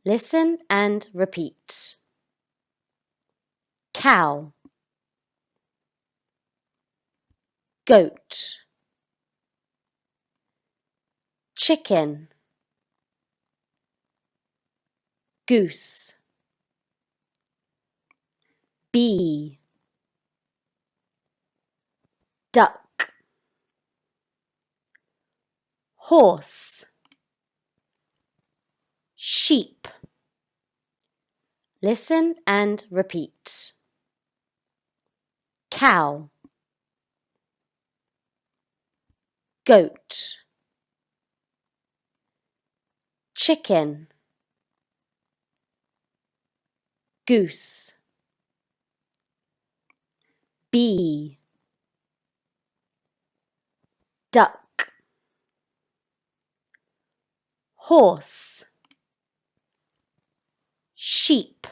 Listen and repeat. Cow, goat, chicken, goose, bee, duck, horse, sheep. Listen and repeat. Cow, goat, chicken, goose, bee, duck, horse, sheep.